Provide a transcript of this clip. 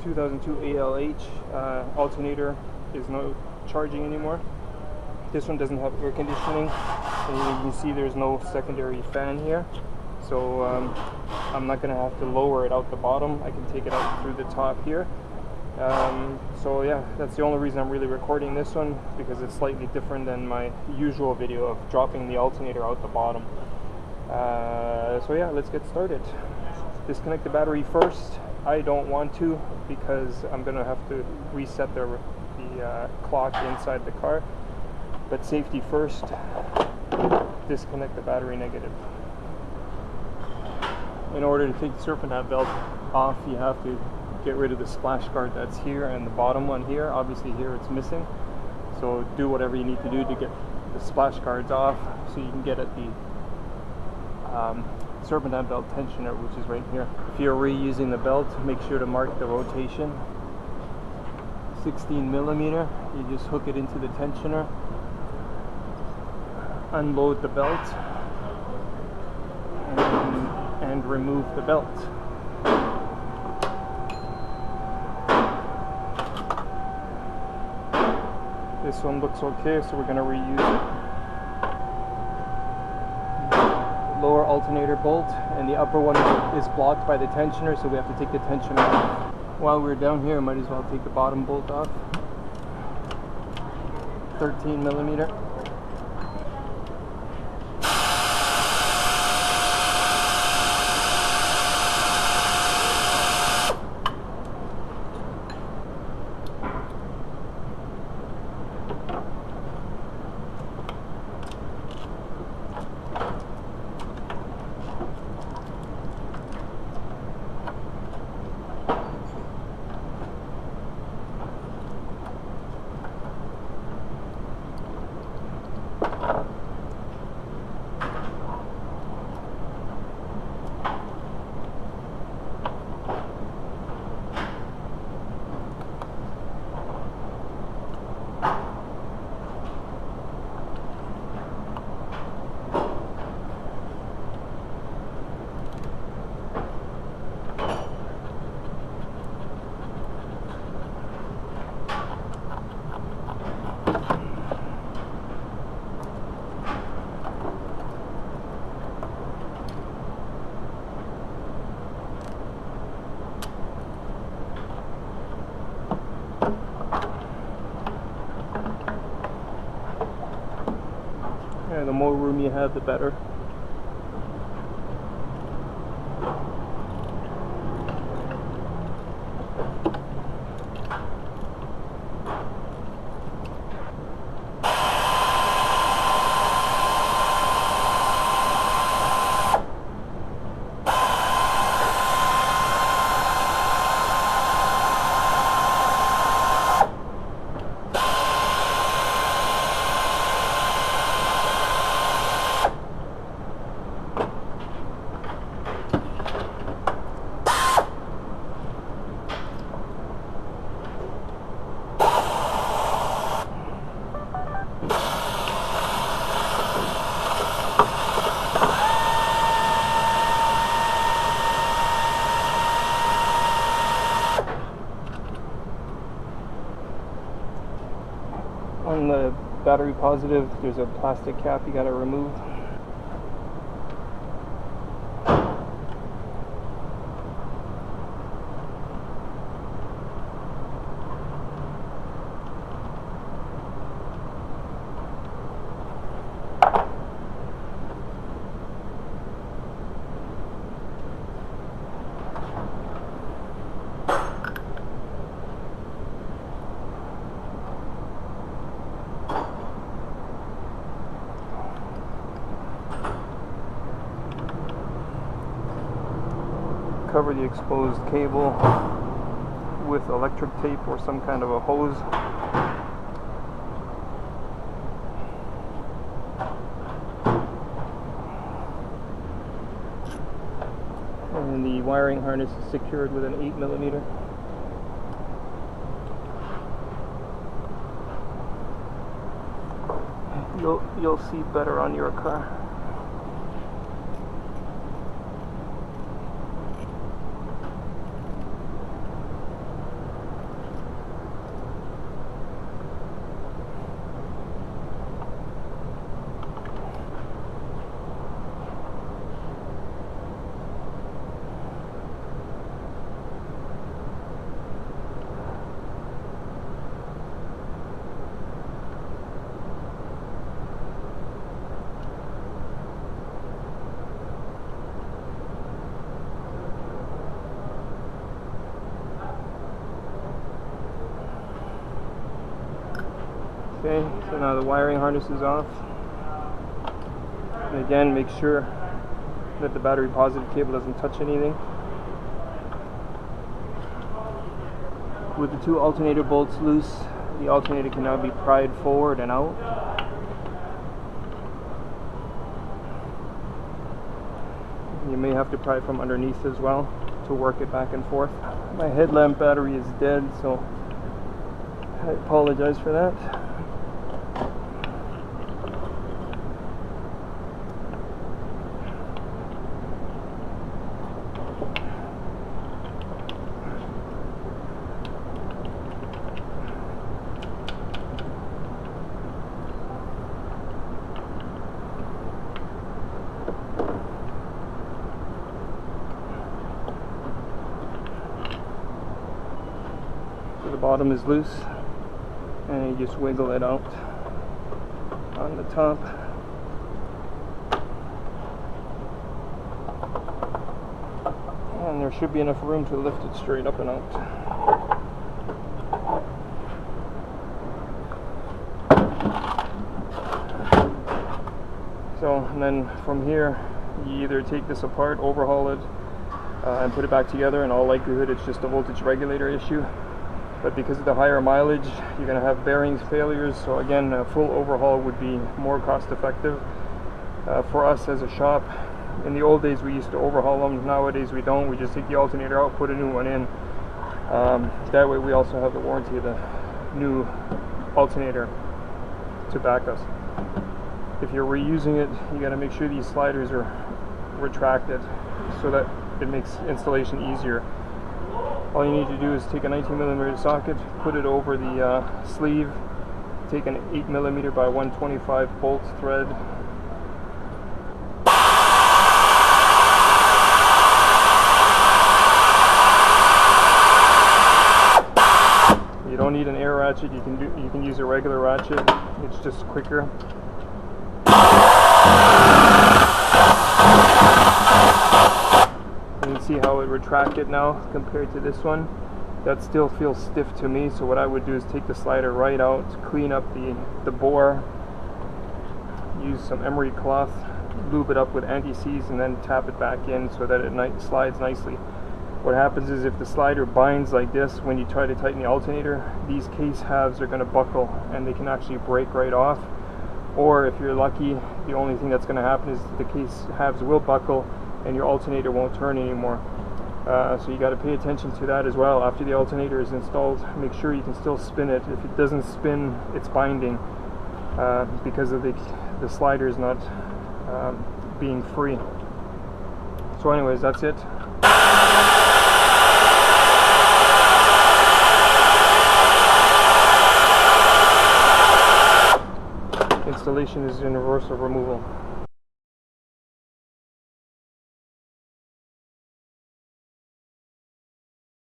2002 ALH alternator is not charging anymore. This one doesn't have air conditioning, and you can see there's no secondary fan here, so I'm not going to have to lower it out the bottom. I can take it out through the top here. So yeah, that's the only reason I'm really recording this one, because it's slightly different than my usual video of dropping the alternator out the bottom. So yeah, let's get started. Disconnect the battery first. I don't want to, because I'm gonna have to reset the clock inside the car, but safety first. Disconnect the battery negative. In order to take the serpentine belt off, you have to get rid of the splash guard that's here and the bottom one here. Obviously here it's missing, so do whatever you need to do to get the splash guards off so you can get at the serpentine belt tensioner, which is right here. If you're reusing the belt, make sure to mark the rotation. 16 millimeter. You just hook it into the tensioner, unload the belt, and remove the belt. This one looks okay, so we're going to reuse it. Lower alternator bolt, and the upper one is blocked by the tensioner, so we have to take the tensioner off. While we're down here, might as well take the bottom bolt off. 13 millimeter. The more room you have, the better. On the battery positive, there's a plastic cap you gotta remove. Cover the exposed cable with electric tape or some kind of a hose. And the wiring harness is secured with an 8 millimeter. You'll see better on your car. Okay, so now the wiring harness is off. And again, make sure that the battery positive cable doesn't touch anything. With the two alternator bolts loose, the alternator can now be pried forward and out. You may have to pry it from underneath as well to work it back and forth. My headlamp battery is dead, so I apologize for that. The bottom is loose, and you just wiggle it out on the top. And there should be enough room to lift it straight up and out. So, and then from here, you either take this apart, overhaul it, and put it back together. In all likelihood, it's just a voltage regulator issue. But because of the higher mileage, you're going to have bearings failures, so again, a full overhaul would be more cost effective. For us as a shop, in the old days we used to overhaul them. Nowadays we don't. We just take the alternator out, put a new one in. That way we also have the warranty of the new alternator to back us. If you're reusing it, you got to make sure these sliders are retracted so that it makes installation easier. All you need to do is take a 19mm socket, put it over the sleeve, take an 8mm by 125 bolt thread, you don't need an air ratchet. You can use a regular ratchet. It's just quicker. You can see how it retracted now compared to this one. That still feels stiff to me, so what I would do is take the slider right out, clean up the bore, use some emery cloth, lube it up with anti-seize, and then tap it back in so that it slides nicely. What happens is if the slider binds like this, when you try to tighten the alternator, these case halves are going to buckle and they can actually break right off. Or if you're lucky, the only thing that's going to happen is the case halves will buckle and your alternator won't turn anymore. So you got to pay attention to that as well. After the alternator is installed, make sure you can still spin it. If it doesn't spin, it's binding because of the sliders not being free. So anyways, that's it. Installation is universal removal.